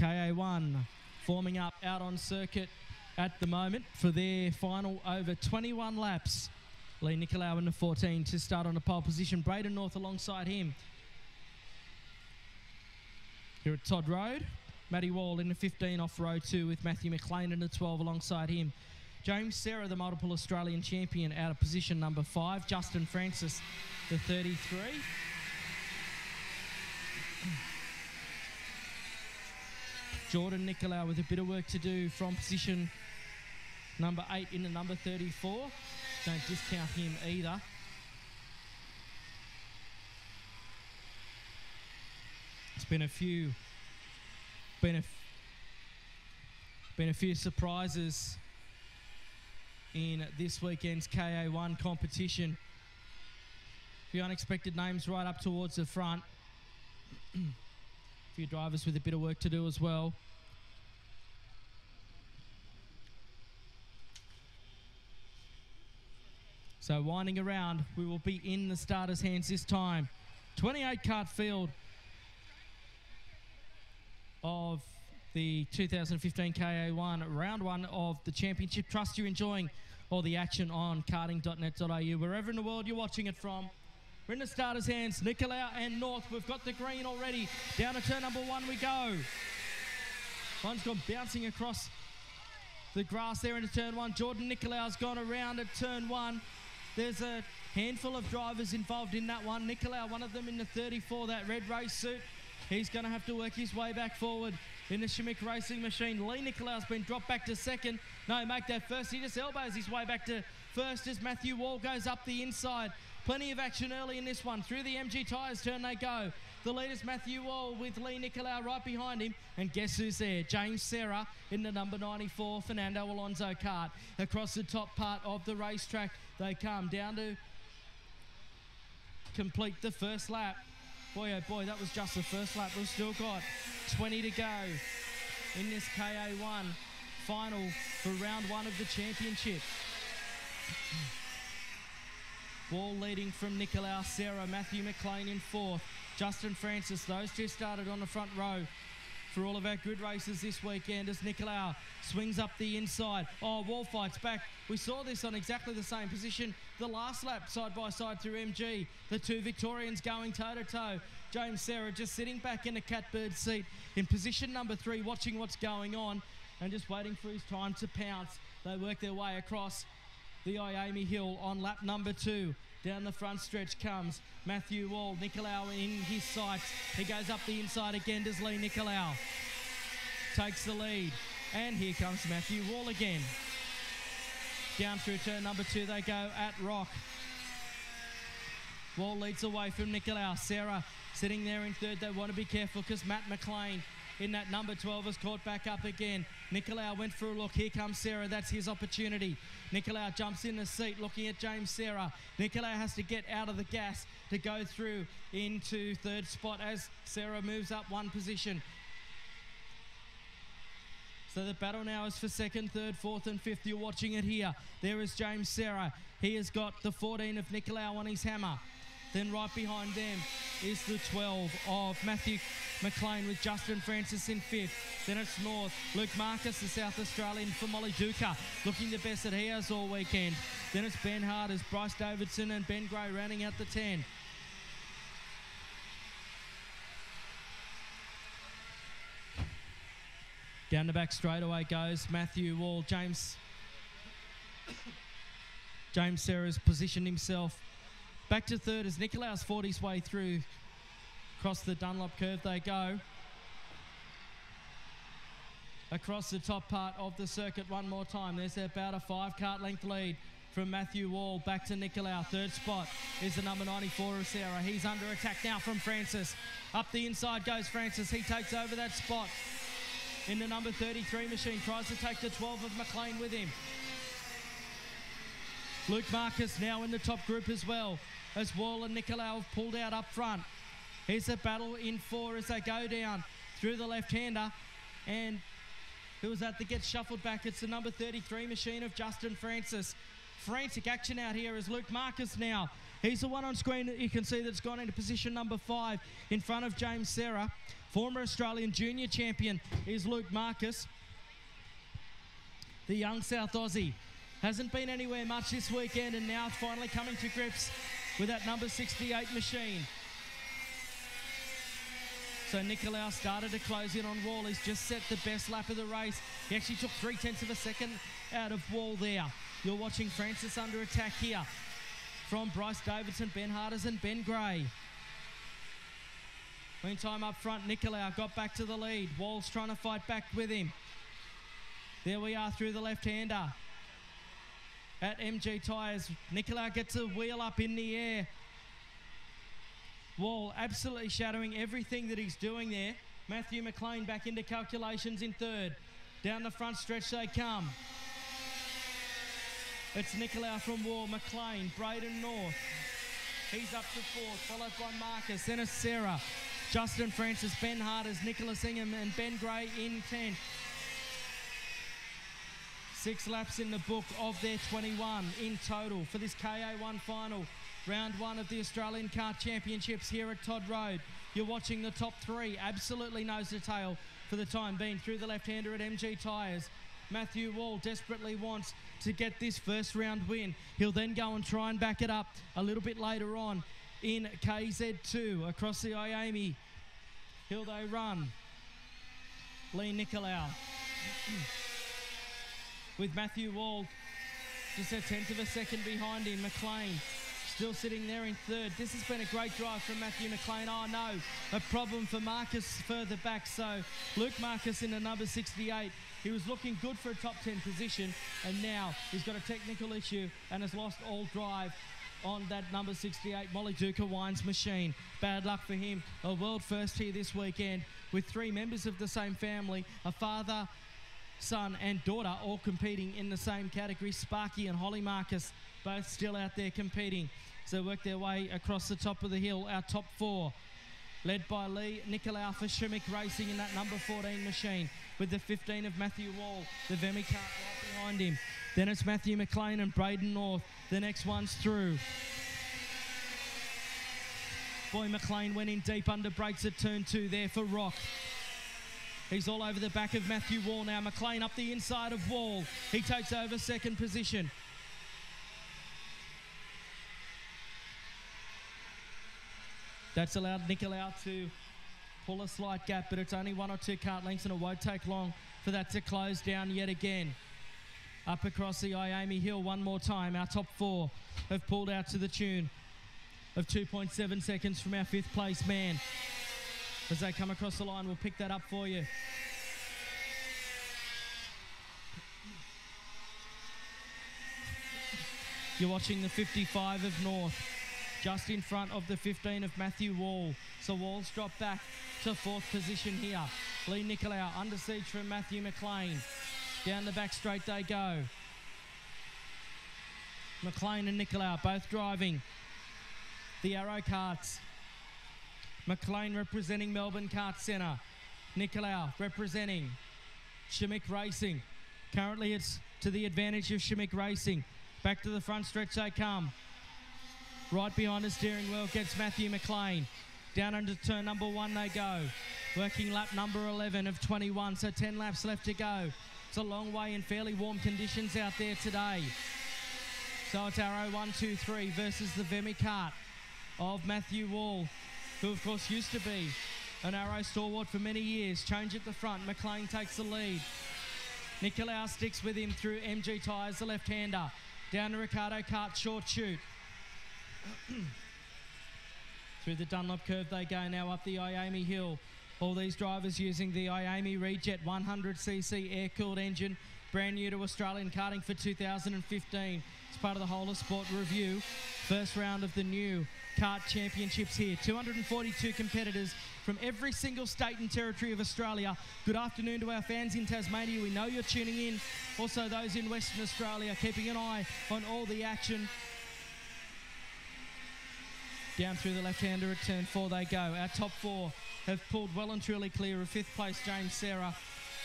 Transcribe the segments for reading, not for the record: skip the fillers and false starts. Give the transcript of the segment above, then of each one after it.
KA1 forming up out on circuit at the moment for their final over 21 laps. Lee Nicolau in the 14 to start on the pole position. Braden North alongside him. Here at Todd Road, Matty Wall in the 15 off row 2 with Matthew McLean in the 12 alongside him. James Serra, the multiple Australian champion, out of position number 5. Justin Francis, the 33. Jordan Nicolau with a bit of work to do from position number 8 in the number 34. Don't discount him either. It's been a few surprises in this weekend's KA1 competition. A few unexpected names right up towards the front. A few drivers with a bit of work to do as well. So winding around, we will be in the starters' hands this time. 28 kart field of the 2015 KA1 round 1 of the championship. Trust you're enjoying all the action on karting.net.au. Wherever in the world you're watching it from, we're in the starters' hands. Nicolau and North, we've got the green already. Down to turn number 1 we go. One's gone bouncing across the grass there into turn 1. Jordan Nicolau's gone around at turn 1. There's a handful of drivers involved in that one. Nicolau, one of them in the 34, that red race suit. He's going to have to work his way back forward in the Schmick Racing Machine. Lee Nicolau's been dropped back to second. No, make that first. He just elbows his way back to first as Matthew Wall goes up the inside. Plenty of action early in this one. Through the MG Tyres turn they go. The leader's Matthew Wall with Lee Nicolau right behind him. And guess who's there? James Serra in the number 94 Fernando Alonso kart. Across the top part of the racetrack they come down to complete the first lap. Boy, oh boy, that was just the first lap. We've still got 20 to go in this KA1 final for round 1 of the championship. Wall leading from Nicolau, Serra, Matthew McLean in 4th. Justin Francis, those two started on the front row for all of our grid races this weekend as Nicolau swings up the inside. Oh, Wall fights back. We saw this on exactly the same position the last lap, side by side through MG. The two Victorians going toe-to-toe. James Serra just sitting back in a catbird seat in position number 3, watching what's going on and just waiting for his time to pounce. They work their way across the Iami Hill on lap number 2. Down the front stretch comes Matthew Wall. Nicolau in his sights. He goes up the inside again. Does Lee Nicolau. Takes the lead. And here comes Matthew Wall again. Down through turn number 2 they go at Rock. Wall leads away from Nicolau. Serra sitting there in 3rd. They want to be careful because Matt McLean in that number 12 is caught back up again. Nicolau went for a look. Here comes Serra. That's his opportunity. Nicolau jumps in the seat looking at James Serra. Nicolau has to get out of the gas to go through into 3rd spot as Serra moves up 1 position. So the battle now is for 2nd, 3rd, 4th and 5th. You're watching it here. There is James Serra. He has got the 14 of Nicolau on his hammer. Then right behind them is the 12 of Matthew McLean with Justin Francis in 5th. Then it's North. Luke Marcus, the South Australian for Molly Duca, looking the best that he has all weekend. Then it's Ben Hart as Bryce Davidson and Ben Gray rounding out the 10. Down the back straightaway goes Matthew Wall. James Serra's positioned himself back to 3rd as Nicolau's fought his way through. Across the Dunlop curve they go. Across the top part of the circuit one more time. There's about a 5 kart length lead from Matthew Wall back to Nicolau. 3rd spot is the number 94 of Serra. He's under attack now from Francis. Up the inside goes Francis. He takes over that spot in the number 33 machine. Tries to take the 12 of McLean with him. Luke Marcus now in the top group as well as Wall and Nicolau have pulled out up front. Here's a battle in 4 as they go down through the left-hander. And who was that gets shuffled back? It's the number 33 machine of Justin Francis. Frantic action out here as Luke Marcus now He's the one on screen that you can see that's gone into position number 5 in front of James Serra. Former Australian junior champion is Luke Marcus. The young South Aussie hasn't been anywhere much this weekend and now finally coming to grips with that number 68 machine. So Nicolau started to close in on Wall. He's just set the best lap of the race. He actually took 0.3 of a second out of Wall there. You're watching Francis under attack here from Bryce Davidson, Ben Harders and Ben Gray. Meantime up front, Nicolau got back to the lead. Wall's trying to fight back with him. There we are through the left-hander at MG Tyres. Nicolau gets a wheel up in the air. Wall absolutely shadowing everything that he's doing there. Matthew McLean back into calculations in third. Down the front stretch they come. It's Nicolau from Wall, McLean, Braden North. He's up to fourth, followed by Marcus, then it's Sarah, Justin Francis, Ben Harders, Nicholas Ingham and Ben Gray in 10th. 6 laps in the book of their 21 in total for this KA1 final. Round 1 of the Australian Kart Championships here at Todd Road. You're watching the top 3, absolutely nose to tail for the time being through the left-hander at MG Tyres. Matthew Wall desperately wants to get this first round win. He'll then go and try and back it up a little bit later on in KZ2 across the Miami. Hill they run. Lee Nicolau with Matthew Wall just a 1/10 of a second behind him. McLean still sitting there in third. This has been a great drive from Matthew McLean. Oh no, a problem for Marcus further back. So Luke Marcus in the number 68. He was looking good for a top 10 position and now he's got a technical issue and has lost all drive on that number 68 Molly Duca Wines machine. Bad luck for him. A world first here this weekend with 3 members of the same family, a father, son and daughter all competing in the same category. Sparky and Holly Marcus both still out there competing. So work their way across the top of the hill. Our top 4 led by Lee Nicolau for Schmick Racing in that number 14 machine with the 15 of Matthew Wall, the Vemi cart right behind him. Then it's Matthew McLean and Braden North. The next one's through. Boy, McLean went in deep under brakes at turn 2 there for Rock. He's all over the back of Matthew Wall now. McLean up the inside of Wall. He takes over second position. That's allowed Nicolau to pull a slight gap, but it's only 1 or 2 kart lengths and it won't take long for that to close down yet again. Up across the Miami Hill one more time. Our top 4 have pulled out to the tune of 2.7 seconds from our 5th place man. As they come across the line, we'll pick that up for you. You're watching the 55 of North, just in front of the 15 of Matthew Wall. So Wall's dropped back to 4th position here. Lee Nicolau under siege from Matthew McLean. Down the back straight they go. McLean and Nicolau both driving the Arrow carts. McLean representing Melbourne Kart Centre. Nicolau representing Schmick Racing. Currently it's to the advantage of Schmick Racing. Back to the front stretch they come. Right behind the steering wheel gets Matthew McLean. Down under turn number 1 they go. Working lap number 11 of 21, so 10 laps left to go. It's a long way in fairly warm conditions out there today. So it's Arrow 1, 2, 3 versus the Vemi cart of Matthew Wall, who of course used to be an Arrow stalwart for many years. Change at the front, McLean takes the lead. Nicolau sticks with him through MG Tyres, the left-hander. Down to Ricardo Kart, short shoot. Through the Dunlop curve they go now up the Miami Hill. All these drivers using the Miami Rejet 100cc air-cooled engine, brand new to Australian karting for 2015. It's part of the Whole of Sport review. First round of the new kart championships here. 242 competitors from every single state and territory of Australia. Good afternoon to our fans in Tasmania. We know you're tuning in. Also those in Western Australia, keeping an eye on all the action. Down through the left-hander at turn 4 they go. Our top 4 have pulled well and truly clear of 5th place James Serra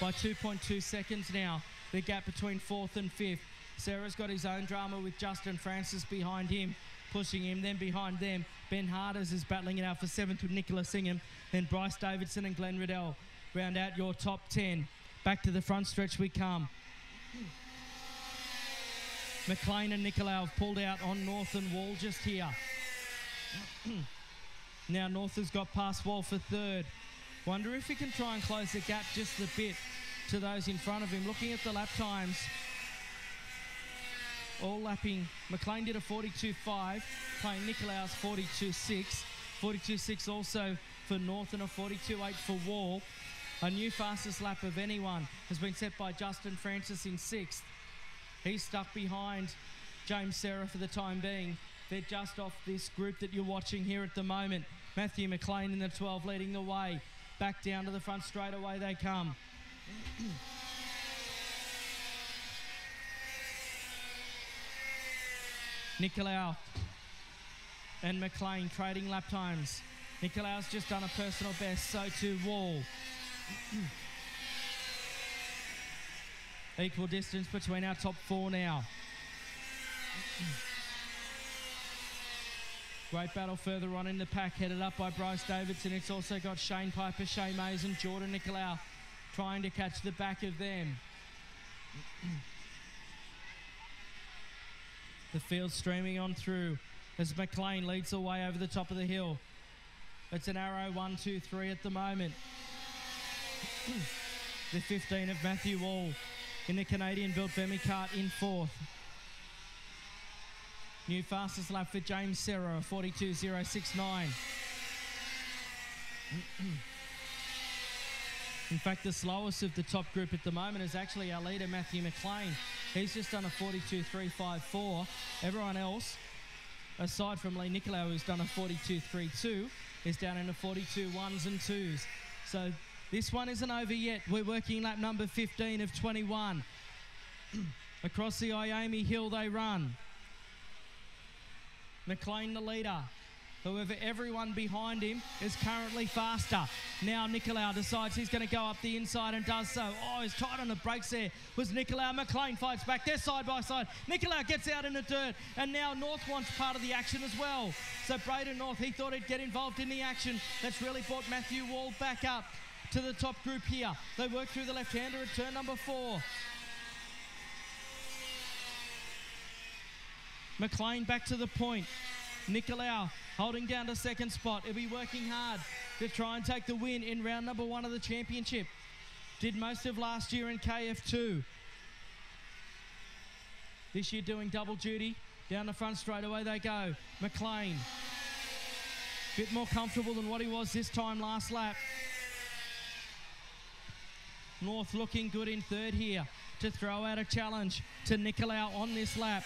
by 2.2 seconds now. The gap between 4th and 5th. Serra's got his own drama with Justin Francis behind him, pushing him. Then behind them, Ben Harders is battling it out for 7th with Nicholas Ingham. Then Bryce Davidson and Glenn Riddell round out your top 10. Back to the front stretch we come. McLean and Nicolau have pulled out on North and Wall just here. Now North has got past Wall for 3rd. Wonder if he can try and close the gap just a bit to those in front of him. Looking at the lap times, all lapping. McLean did a 42.5, playing Nicolau's 42.6. 42.6 also for North and a 42.8 for Wall. A new fastest lap of anyone has been set by Justin Francis in 6th. He's stuck behind James Serra for the time being. They're just off this group that you're watching here at the moment. Matthew McLean in the 12 leading the way. Back down to the front straight away they come. Nicolau and McLean trading lap times. Nicolau's just done a personal best, so too Wall. Equal distance between our top 4 now. Great battle further on in the pack, headed up by Bryce Davidson. It's also got Shane Piper, Shay Mays and Jordan Nicolau trying to catch the back of them. The field streaming on through as McLean leads the way over the top of the hill. It's an arrow 1, 2, 3 at the moment. The 15 of Matthew Wall in the Canadian-built Bemi cart in 4th. New fastest lap for James Serra, 42.069. In fact, the slowest of the top group at the moment is actually our leader, Matthew McLean. He's just done a 42.354. Everyone else, aside from Lee Nicolau, who's done a 42.32, is down in the 42 1s and 2s. So this one isn't over yet. We're working lap number 15 of 21. Across the Iami Hill they run. McLean the leader. However, everyone behind him is currently faster. Now Nicolau decides he's going to go up the inside and does so. Oh, he's tight on the brakes there. Was Nicolau. McLean fights back. They're side by side. Nicolau gets out in the dirt. And now North wants part of the action as well. So Braden North, he thought he'd get involved in the action. That's really brought Matthew Wall back up to the top group here. They work through the left-hander at turn number 4. McLean back to the point. Nicolau holding down to 2nd spot. He'll be working hard to try and take the win in round number 1 of the championship. Did most of last year in KF2. This year doing double duty. Down the front straight away they go. McLean. Bit more comfortable than what he was this time last lap. North looking good in 3rd here to throw out a challenge to Nicolau on this lap.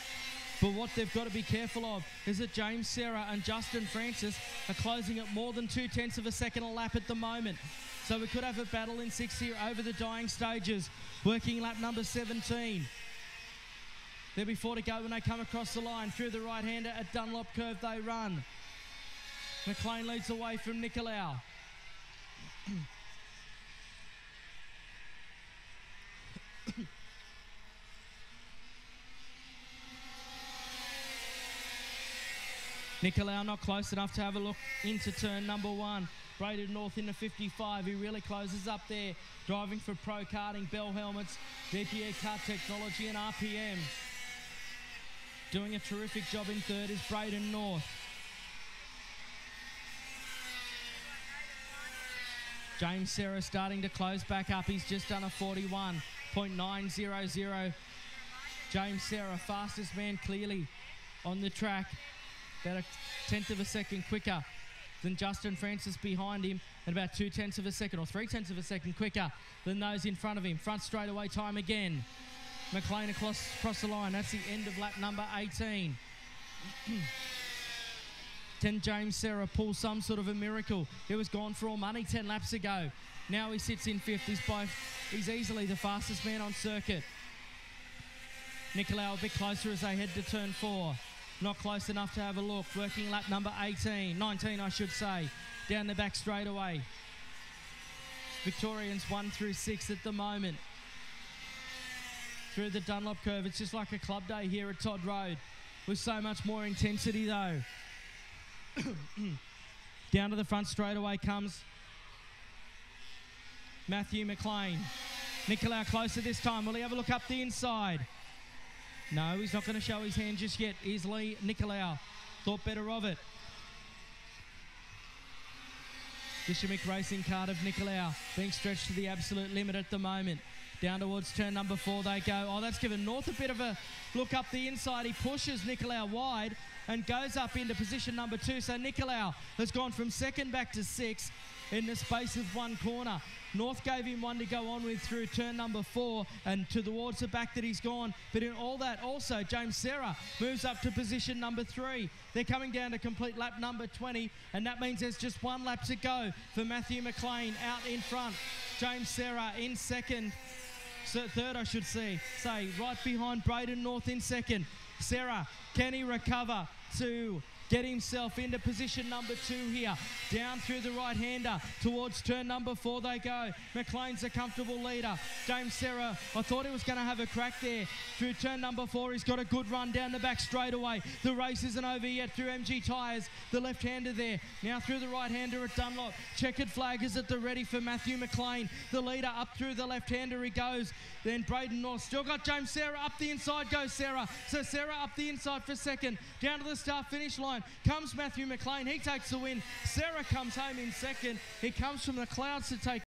But what they've got to be careful of is that James Serra and Justin Francis are closing at more than 0.2 of a second a lap at the moment. So we could have a battle in 6th here over the dying stages. Working lap number 17. There'll be 4 to go when they come across the line. Through the right-hander at Dunlop Curve they run. McLean leads away from Nicolau. Nicolau not close enough to have a look into turn number 1. Braden North in the 55. He really closes up there. Driving for Pro Karting, Bell Helmets, DPA Kart Technology and RPM. Doing a terrific job in 3rd is Braden North. James Serra starting to close back up. He's just done a 41.900. James Serra, fastest man clearly on the track. About a 1/10 of a second quicker than Justin Francis behind him, and about 2/10 of a second or 3/10 of a second quicker than those in front of him. Front straightaway time again. McLean across the line. That's the end of lap number 18. 10 James Serra pulls some sort of a miracle. He was gone for all money 10 laps ago. Now he sits in 5th. He's easily the fastest man on circuit. Nicolau a bit closer as they head to turn 4. Not close enough to have a look. Working lap number 19 I should say. Down the back straightaway. Victorians 1 through 6 at the moment. Through the Dunlop Curve. It's just like a club day here at Todd Road. with so much more intensity though. Down to the front straight away comes Matthew McLean. Nicolau closer this time. Will he have a look up the inside? No, he's not going to show his hand just yet. Here's Lee Nicolau. Thought better of it. The Shimmick Racing card of Nicolau being stretched to the absolute limit at the moment. Down towards turn number 4 they go. Oh, that's given North a bit of a look up the inside. He pushes Nicolau wide and goes up into position number 2. So Nicolau has gone from 2nd back to 6th in the space of 1 corner. North gave him one to go on with through turn number 4 and towards the back that he's gone. But in all that also, James Serra moves up to position number 3. They're coming down to complete lap number 20, and that means there's just 1 lap to go for Matthew McLean out in front. James Serra in 2nd. Third, I should say, right behind Braden North in 2nd. Serra, can he recover to get himself into position number 2 here? Down through the right-hander towards turn number 4 they go. McLean's a comfortable leader. James Serra, I thought he was going to have a crack there. Through turn number 4, he's got a good run down the back straight away. The race isn't over yet through MG Tyres. The left-hander there. Now through the right-hander at Dunlop. Checkered flag is at the ready for Matthew McLean. The leader up through the left-hander he goes. Then Braden North still got James Serra up the inside goes Serra. So Serra up the inside for 2nd. Down to the start-finish line comes Matthew McLean. He takes the win. Serra comes home in 2nd. He comes from the clouds to take